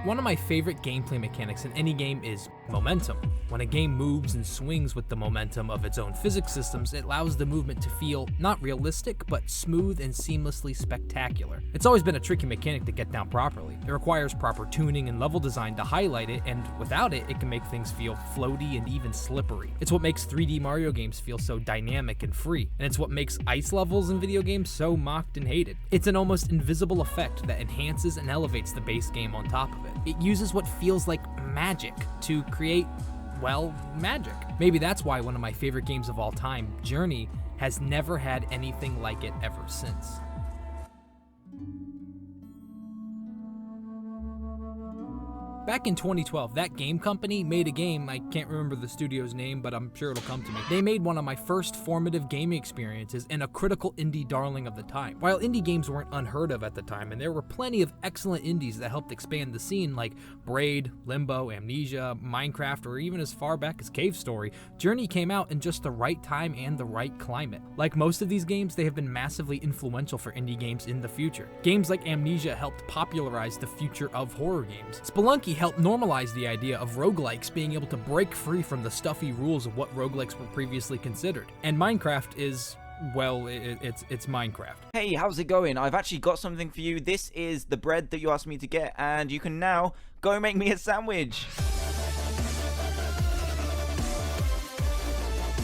One of my favorite gameplay mechanics in any game is momentum. When a game moves and swings with the momentum of its own physics systems, it allows the movement to feel not realistic, but smooth and seamlessly spectacular. It's always been a tricky mechanic to get down properly. It requires proper tuning and level design to highlight it, and without it, it can make things feel floaty and even slippery. It's what makes 3D Mario games feel so dynamic and free, and it's what makes ice levels in video games so mocked and hated. It's an almost invisible effect that enhances and elevates the base game on top of it. It uses what feels like magic to create, well, magic. Maybe that's why one of my favorite games of all time, Journey, has never had anything like it ever since. Back in 2012, that game company made a game, I can't remember the studio's name, but I'm sure it'll come to me. They made one of my first formative gaming experiences and a critical indie darling of the time. While indie games weren't unheard of at the time, and there were plenty of excellent indies that helped expand the scene like Braid, Limbo, Amnesia, Minecraft, or even as far back as Cave Story, Journey came out in just the right time and the right climate. Like most of these games, they have been massively influential for indie games in the future. Games like Amnesia helped popularize the future of horror games. Spelunky helped normalize the idea of roguelikes being able to break free from the stuffy rules of what roguelikes were previously considered. And Minecraft is, well, it's Minecraft. Hey, how's it going? I've actually got something for you. This is the bread that you asked me to get, and you can now go make me a sandwich.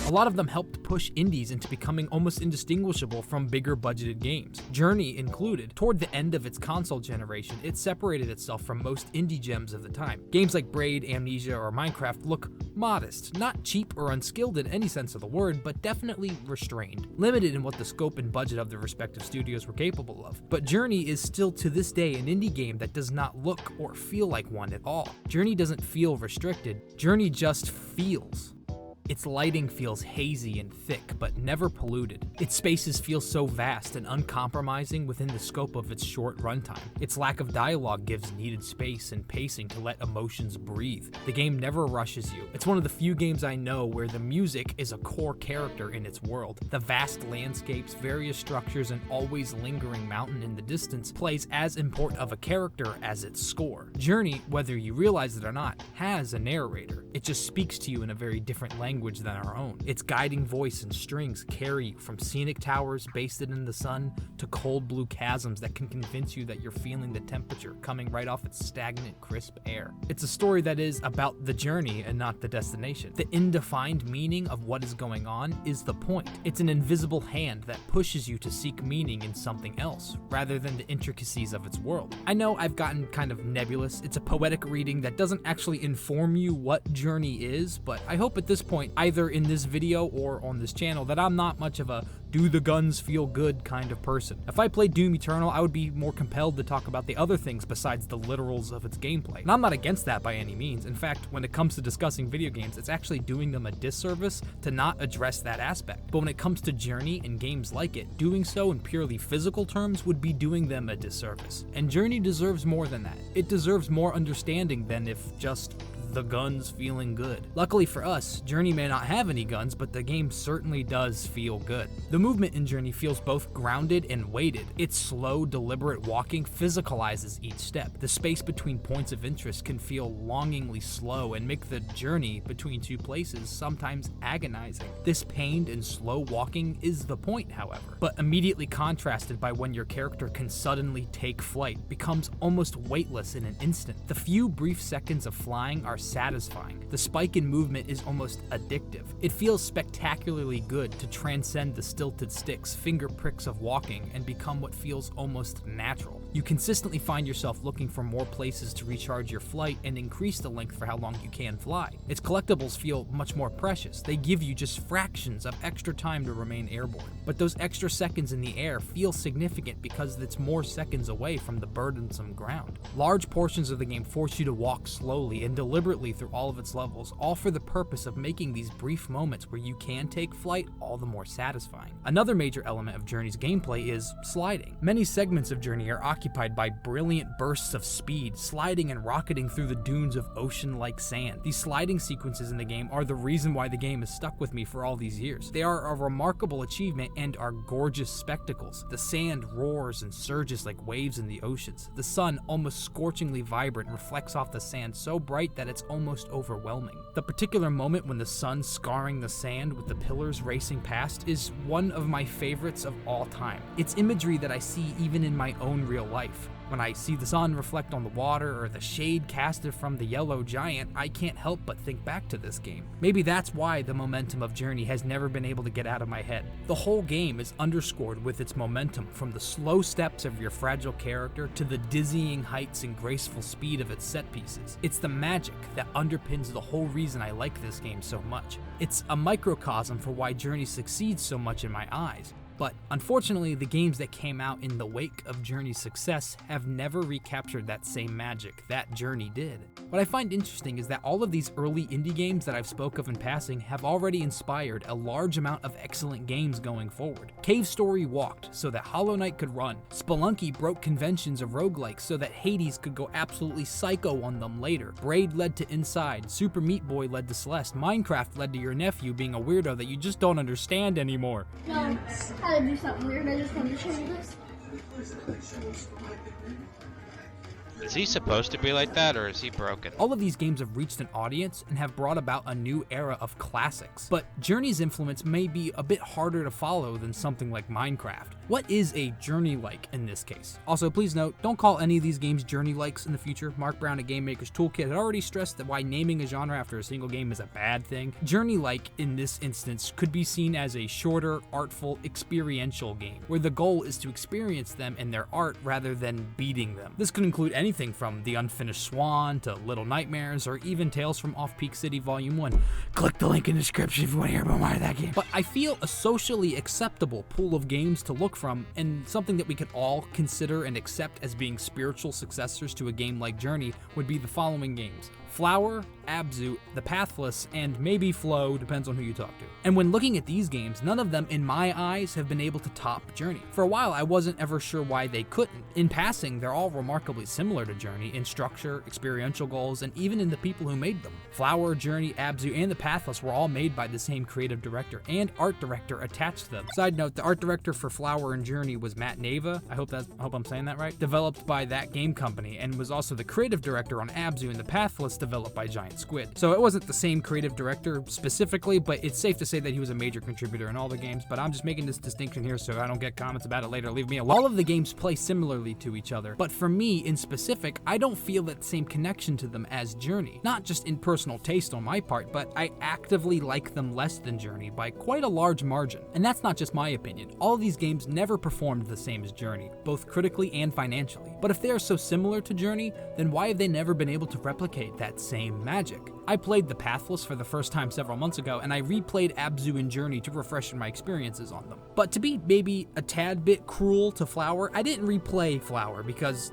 A lot of them helped push indies into becoming almost indistinguishable from bigger budgeted games, Journey included. Toward the end of its console generation, it separated itself from most indie gems of the time. Games like Braid, Amnesia, or Minecraft look modest, not cheap or unskilled in any sense of the word, but definitely restrained, limited in what the scope and budget of their respective studios were capable of. But Journey is still to this day an indie game that does not look or feel like one at all. Journey doesn't feel restricted, Journey just feels. Its lighting feels hazy and thick, but never polluted. Its spaces feel so vast and uncompromising within the scope of its short runtime. Its lack of dialogue gives needed space and pacing to let emotions breathe. The game never rushes you. It's one of the few games I know where the music is a core character in its world. The vast landscapes, various structures, and always lingering mountain in the distance plays as important of a character as its score. Journey, whether you realize it or not, has a narrator. It just speaks to you in a very different language than our own. Its guiding voice and strings carry you from scenic towers basted in the sun to cold blue chasms that can convince you that you're feeling the temperature coming right off its stagnant, crisp air. It's a story that is about the journey and not the destination. The indefined meaning of what is going on is the point. It's an invisible hand that pushes you to seek meaning in something else, rather than the intricacies of its world. I know I've gotten kind of nebulous. It's a poetic reading that doesn't actually inform you what Journey is, but I hope at this point, either in this video or on this channel, that I'm not much of a do the guns feel good kind of person. If I played Doom Eternal, I would be more compelled to talk about the other things besides the literals of its gameplay. And I'm not against that by any means. In fact, when it comes to discussing video games, it's actually doing them a disservice to not address that aspect. But when it comes to Journey and games like it, doing so in purely physical terms would be doing them a disservice. And Journey deserves more than that. It deserves more understanding than if just the guns feeling good. Luckily for us, Journey may not have any guns, but the game certainly does feel good. The movement in Journey feels both grounded and weighted. Its slow, deliberate walking physicalizes each step. The space between points of interest can feel longingly slow and make the journey between two places sometimes agonizing. This pained and slow walking is the point, however, but immediately contrasted by when your character can suddenly take flight, becomes almost weightless in an instant. The few brief seconds of flying are satisfying. The spike in movement is almost addictive. It feels spectacularly good to transcend the stilted sticks, finger pricks of walking, and become what feels almost natural. You consistently find yourself looking for more places to recharge your flight and increase the length for how long you can fly. Its collectibles feel much more precious. They give you just fractions of extra time to remain airborne. But those extra seconds in the air feel significant because it's more seconds away from the burdensome ground. Large portions of the game force you to walk slowly and deliberately through all of its levels, all for the purpose of making these brief moments where you can take flight all the more satisfying. Another major element of Journey's gameplay is sliding. Many segments of Journey are occupied preoccupied by brilliant bursts of speed, sliding and rocketing through the dunes of ocean-like sand. These sliding sequences in the game are the reason why the game has stuck with me for all these years. They are a remarkable achievement and are gorgeous spectacles. The sand roars and surges like waves in the oceans. The sun, almost scorchingly vibrant, reflects off the sand so bright that it's almost overwhelming. The particular moment when the sun scarring the sand with the pillars racing past is one of my favorites of all time. It's imagery that I see even in my own real life. When I see the sun reflect on the water or the shade casted from the yellow giant, I can't help but think back to this game. Maybe that's why the momentum of Journey has never been able to get out of my head. The whole game is underscored with its momentum, from the slow steps of your fragile character to the dizzying heights and graceful speed of its set pieces. It's the magic that underpins the whole reason I like this game so much. It's a microcosm for why Journey succeeds so much in my eyes. But unfortunately, the games that came out in the wake of Journey's success have never recaptured that same magic that Journey did. What I find interesting is that all of these early indie games that I've spoke of in passing have already inspired a large amount of excellent games going forward. Cave Story walked so that Hollow Knight could run. Spelunky broke conventions of roguelikes so that Hades could go absolutely psycho on them later. Braid led to Inside, Super Meat Boy led to Celeste, Minecraft led to your nephew being a weirdo that you just don't understand anymore. No, I had to do something weird. I just wanted to show you this. Is he supposed to be like that, or is he broken? All of these games have reached an audience and have brought about a new era of classics. But Journey's influence may be a bit harder to follow than something like Minecraft. What is a Journey-like in this case? Also, please note, don't call any of these games Journey-likes in the future. Mark Brown at Game Maker's Toolkit had already stressed that why naming a genre after a single game is a bad thing. Journey-like in this instance could be seen as a shorter, artful, experiential game, where the goal is to experience them and their art rather than beating them. This could include anything from The Unfinished Swan to Little Nightmares or even Tales from Off-Peak City Volume 1. Click the link in the description if you want to hear about more of that game. But I feel a socially acceptable pool of games to look from, and something that we could all consider and accept as being spiritual successors to a game like Journey would be the following games: Flower, Abzu, The Pathless, and maybe Flow, depends on who you talk to. And when looking at these games, none of them, in my eyes, have been able to top Journey. For a while, I wasn't ever sure why they couldn't. In passing, they're all remarkably similar to Journey in structure, experiential goals, and even in the people who made them. Flower, Journey, Abzu, and The Pathless were all made by the same creative director and art director attached to them. Side note, the art director for Flower and Journey was Matt Nava, I hope I'm saying that right, developed by that game company, and was also the creative director on Abzu and The Pathless, developed by Giant Squid. So it wasn't the same creative director specifically, but it's safe to say that he was a major contributor in all the games, but I'm just making this distinction here so I don't get comments about it later. Leave me alone. All of the games play similarly to each other, but for me in specific, I don't feel that same connection to them as Journey. Not just in personal taste on my part, but I actively like them less than Journey by quite a large margin. And that's not just my opinion. All of these games never performed the same as Journey, both critically and financially. But if they are so similar to Journey, then why have they never been able to replicate that same magic? I played The Pathless for the first time several months ago, and I replayed Abzu and Journey to refresh my experiences on them. But to be maybe a tad bit cruel to Flower, I didn't replay Flower because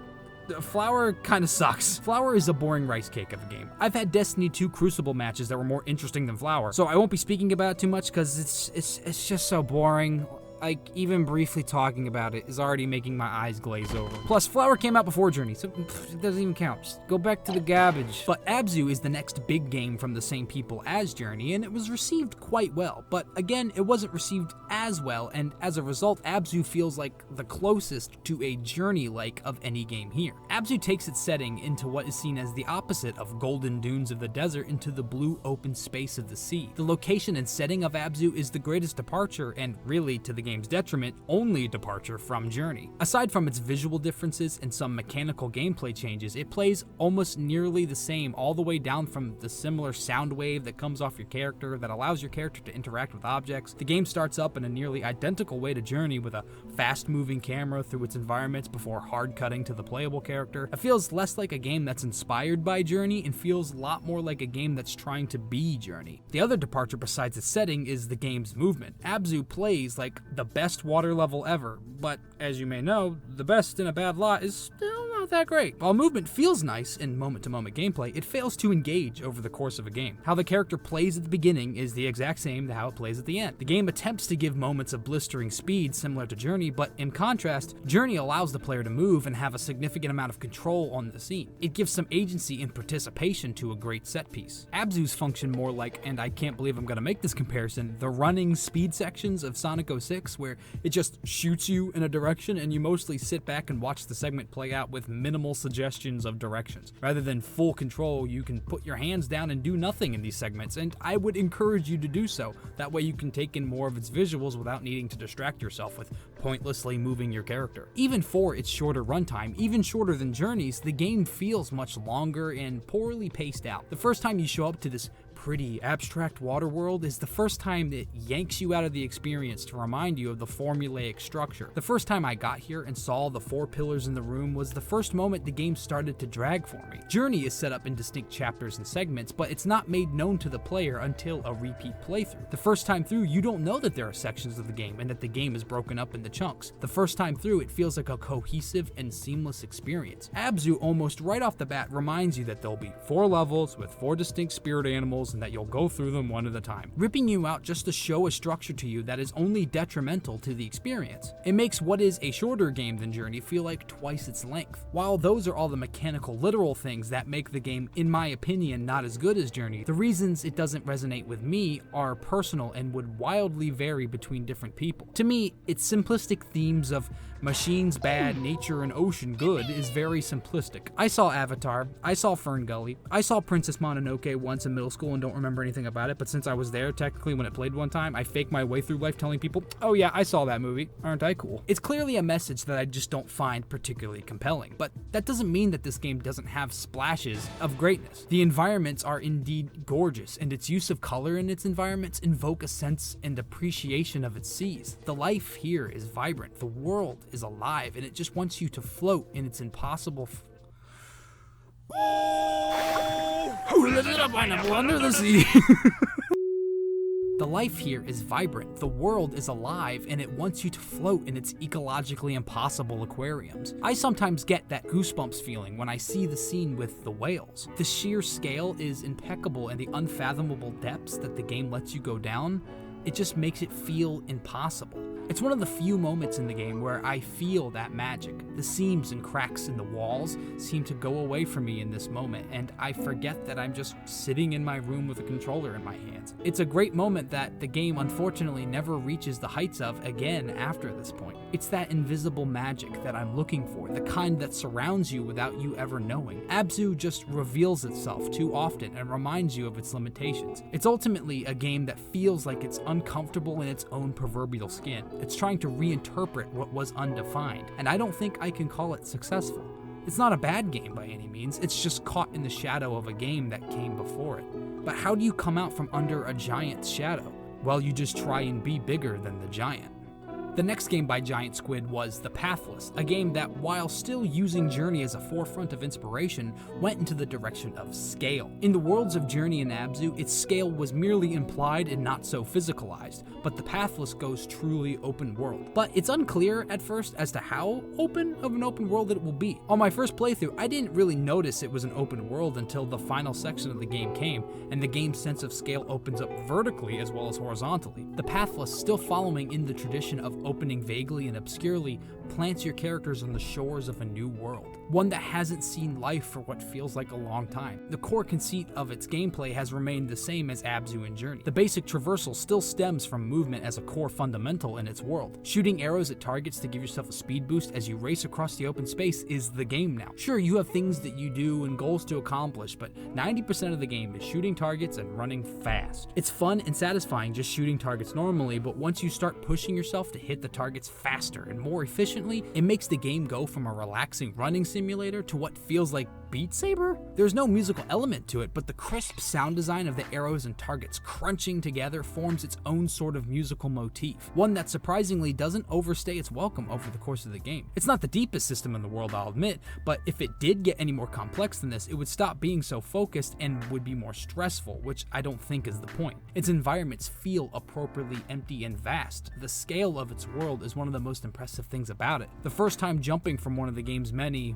Flower kind of sucks. Flower is a boring rice cake of a game. I've had Destiny 2 Crucible matches that were more interesting than Flower, so I won't be speaking about it too much because it's just so boring. Like, even briefly talking about it is already making my eyes glaze over. Plus, Flower came out before Journey, so it doesn't even count. Just go back to the garbage. But Abzu is the next big game from the same people as Journey, and it was received quite well. But again, it wasn't received as well, and as a result, Abzu feels like the closest to a Journey-like of any game here. Abzu takes its setting into what is seen as the opposite of golden dunes of the desert into the blue open space of the sea. The location and setting of Abzu is the greatest departure, and really, to the game's detriment, only departure from Journey. Aside from its visual differences and some mechanical gameplay changes, it plays almost nearly the same, all the way down from the similar sound wave that comes off your character that allows your character to interact with objects. The game starts up in a nearly identical way to Journey, with a fast-moving camera through its environments before hard cutting to the playable character. It feels less like a game that's inspired by Journey and feels a lot more like a game that's trying to be Journey. The other departure besides its setting is the game's movement. Abzu plays like the best water level ever, but as you may know, the best in a bad lot is still not not that great. While movement feels nice in moment-to-moment gameplay, it fails to engage over the course of a game. How the character plays at the beginning is the exact same to how it plays at the end. The game attempts to give moments of blistering speed similar to Journey, but in contrast, Journey allows the player to move and have a significant amount of control on the scene. It gives some agency and participation to a great set piece. Abzus function more like, and I can't believe I'm gonna make this comparison, the running speed sections of Sonic 06, where it just shoots you in a direction and you mostly sit back and watch the segment play out with minimal suggestions of directions. Rather than full control, you can put your hands down and do nothing in these segments, and I would encourage you to do so. That way you can take in more of its visuals without needing to distract yourself with pointlessly moving your character. Even for its shorter runtime, even shorter than Journey's, the game feels much longer and poorly paced out. The first time you show up to this pretty abstract water world is the first time it yanks you out of the experience to remind you of the formulaic structure. The first time I got here and saw the 4 pillars in the room was the first moment the game started to drag for me. Journey is set up in distinct chapters and segments, but it's not made known to the player until a repeat playthrough. The first time through, you don't know that there are sections of the game and that the game is broken up into chunks. The first time through, it feels like a cohesive and seamless experience. Abzu almost right off the bat reminds you that there'll be 4 levels with 4 distinct spirit animals and that you'll go through them one at a time, ripping you out just to show a structure to you that is only detrimental to the experience. It makes what is a shorter game than Journey feel like twice its length. While those are all the mechanical, literal things that make the game, in my opinion, not as good as Journey, the reasons it doesn't resonate with me are personal and would wildly vary between different people. To me, its simplistic themes of machines bad, nature and ocean good is very simplistic. I saw Avatar, I saw Fern Gully, I saw Princess Mononoke once in middle school and don't remember anything about it, but since I was there technically when it played one time, I faked my way through life telling people, oh yeah, I saw that movie, aren't I cool? It's clearly a message that I just don't find particularly compelling, but that doesn't mean that this game doesn't have splashes of greatness. The environments are indeed gorgeous, and its use of color in its environments invoke a sense and appreciation of its seas. The life here is vibrant, the world is alive, and it just wants you to float in its impossible who lifted a pineapple under the sea? The life here is vibrant, the world is alive, and it wants you to float in its ecologically impossible aquariums. I sometimes get that goosebumps feeling when I see the scene with the whales. The sheer scale is impeccable, and the unfathomable depths that the game lets you go down, it just makes it feel impossible. It's one of the few moments in the game where I feel that magic. The seams and cracks in the walls seem to go away from me in this moment, and I forget that I'm just sitting in my room with a controller in my hands. It's a great moment that the game unfortunately never reaches the heights of again after this point. It's that invisible magic that I'm looking for, the kind that surrounds you without you ever knowing. Abzu just reveals itself too often and reminds you of its limitations. It's ultimately a game that feels like it's uncomfortable in its own proverbial skin. It's trying to reinterpret what was undefined, and I don't think I can call it successful. It's not a bad game by any means, it's just caught in the shadow of a game that came before it. But how do you come out from under a giant's shadow? Well, you just try and be bigger than the giant. The next game by Giant Squid was The Pathless, a game that, while still using Journey as a forefront of inspiration, went into the direction of scale. In the worlds of Journey and Abzu, its scale was merely implied and not so physicalized, but The Pathless goes truly open world. But it's unclear at first as to how open of an open world it will be. On my first playthrough, I didn't really notice it was an open world until the final section of the game came, and the game's sense of scale opens up vertically as well as horizontally. The Pathless, still following in the tradition of opening vaguely and obscurely, plants your characters on the shores of a new world, one that hasn't seen life for what feels like a long time. The core conceit of its gameplay has remained the same as Abzu and Journey. The basic traversal still stems from movement as a core fundamental in its world. Shooting arrows at targets to give yourself a speed boost as you race across the open space is the game now. Sure, you have things that you do and goals to accomplish, but 90% of the game is shooting targets and running fast. It's fun and satisfying just shooting targets normally, but once you start pushing yourself to hit the targets faster and more efficiently, it makes the game go from a relaxing running simulator to what feels like Beat Saber? There's no musical element to it, but the crisp sound design of the arrows and targets crunching together forms its own sort of musical motif, one that surprisingly doesn't overstay its welcome over the course of the game. It's not the deepest system in the world, I'll admit, but if it did get any more complex than this, it would stop being so focused and would be more stressful, which I don't think is the point. Its environments feel appropriately empty and vast. The scale of its world is one of the most impressive things about it. The first time jumping from one of the game's many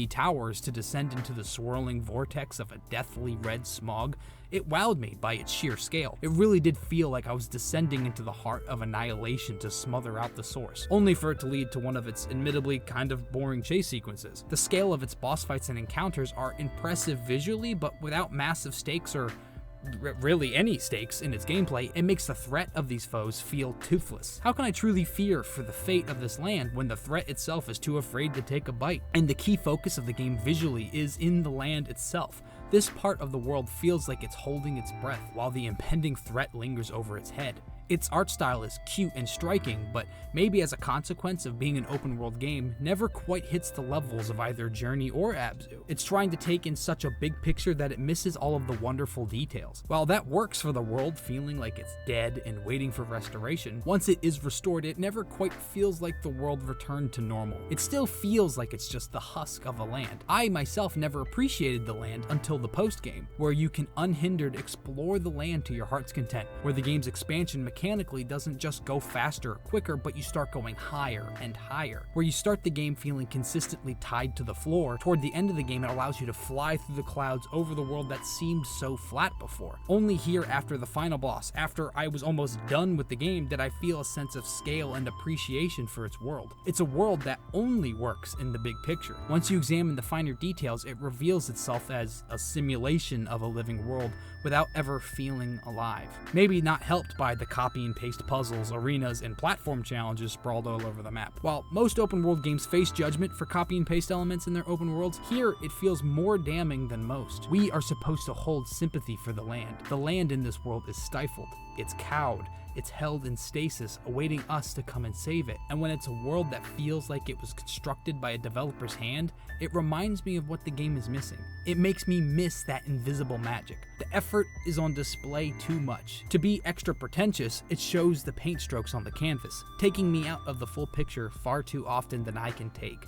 towers to descend into the swirling vortex of a deathly red smog, it wowed me by its sheer scale. It really did feel like I was descending into the heart of annihilation to smother out the source, only for it to lead to one of its admittedly kind of boring chase sequences. The scale of its boss fights and encounters are impressive visually, but without massive stakes or really any stakes in its gameplay, it makes the threat of these foes feel toothless. How can I truly fear for the fate of this land when the threat itself is too afraid to take a bite? And the key focus of the game visually is in the land itself. This part of the world feels like it's holding its breath while the impending threat lingers over its head. Its art style is cute and striking, but maybe as a consequence of being an open world game, never quite hits the levels of either Journey or Abzu. It's trying to take in such a big picture that it misses all of the wonderful details. While that works for the world feeling like it's dead and waiting for restoration, once it is restored, it never quite feels like the world returned to normal. It still feels like it's just the husk of a land. I myself never appreciated the land until the post-game, where you can unhindered explore the land to your heart's content, where the game's expansion mechanically doesn't just go faster or quicker, but you start going higher and higher, where you start the game feeling consistently tied to the floor. Toward the end of the game, it allows you to fly through the clouds over the world that seemed so flat before. Only here, after the final boss, after I was almost done with the game, did I feel a sense of scale and appreciation for its world. It's a world that only works in the big picture. Once you examine the finer details, it reveals itself as a simulation of a living world without ever feeling alive. Maybe not helped by the copy and paste puzzles, arenas, and platform challenges sprawled all over the map. While most open world games face judgment for copy and paste elements in their open worlds, here it feels more damning than most. We are supposed to hold sympathy for the land. The land in this world is stifled, it's cowed, it's held in stasis, awaiting us to come and save it. And when it's a world that feels like it was constructed by a developer's hand, it reminds me of what the game is missing. It makes me miss that invisible magic. The effort is on display too much. To be extra pretentious, it shows the paint strokes on the canvas, taking me out of the full picture far too often than I can take.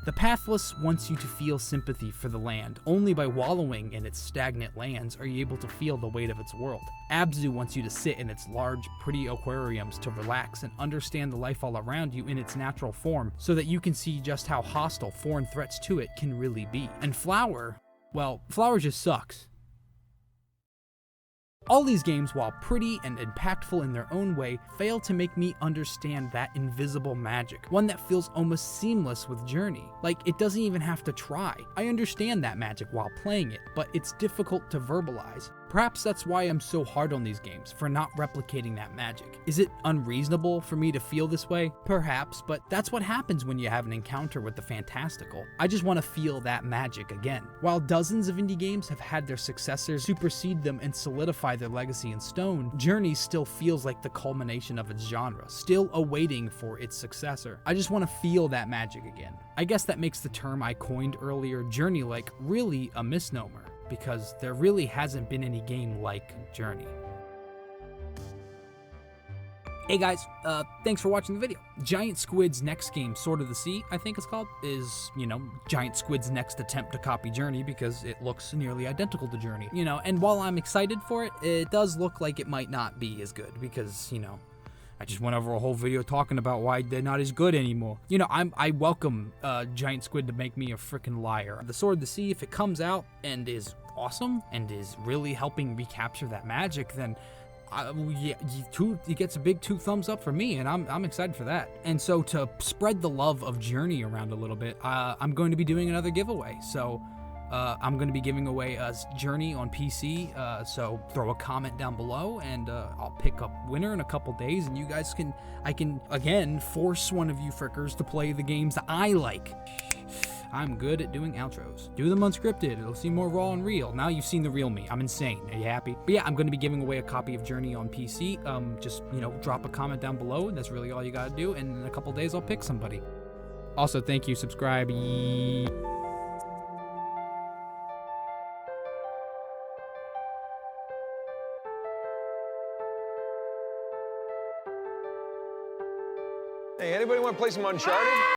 The Pathless wants you to feel sympathy for the land. Only by wallowing in its stagnant lands are you able to feel the weight of its world. Abzu wants you to sit in its large, pretty aquariums to relax and understand the life all around you in its natural form, so that you can see just how hostile foreign threats to it can really be. And Flower, well, Flower just sucks. All these games, while pretty and impactful in their own way, fail to make me understand that invisible magic, one that feels almost seamless with Journey. Like, it doesn't even have to try. I understand that magic while playing it, but it's difficult to verbalize. Perhaps that's why I'm so hard on these games, for not replicating that magic. Is it unreasonable for me to feel this way? Perhaps, but that's what happens when you have an encounter with the fantastical. I just want to feel that magic again. While dozens of indie games have had their successors supersede them and solidify their legacy in stone, Journey still feels like the culmination of its genre, still awaiting for its successor. I just want to feel that magic again. I guess that makes the term I coined earlier, Journey-like, really a misnomer, because there really hasn't been any game like Journey. Hey guys, thanks for watching the video. Giant Squid's next game, Sword of the Sea, I think it's called, is, Giant Squid's next attempt to copy Journey because it looks nearly identical to Journey. And while I'm excited for it, it does look like it might not be as good because, I just went over a whole video talking about why they're not as good anymore. I welcome Giant Squid to make me a freaking liar. The Sword of the Sea, if it comes out and is awesome and is really helping recapture that magic, then it gets a big 2 thumbs up for me, and I'm excited for that. And so to spread the love of Journey around a little bit, I'm going to be doing another giveaway. So I'm going to be giving away a Journey on PC, so throw a comment down below, and I'll pick a winner in a couple days, and you guys I can, again, force one of you frickers to play the games that I like. I'm good at doing outros. Do them unscripted, it'll seem more raw and real. Now you've seen the real me, I'm insane. Are you happy? But yeah, I'm going to be giving away a copy of Journey on PC. Just, drop a comment down below, and that's really all you gotta do, and in a couple days I'll pick somebody. Also, thank you, subscribe. Hey, anybody want to play some Uncharted?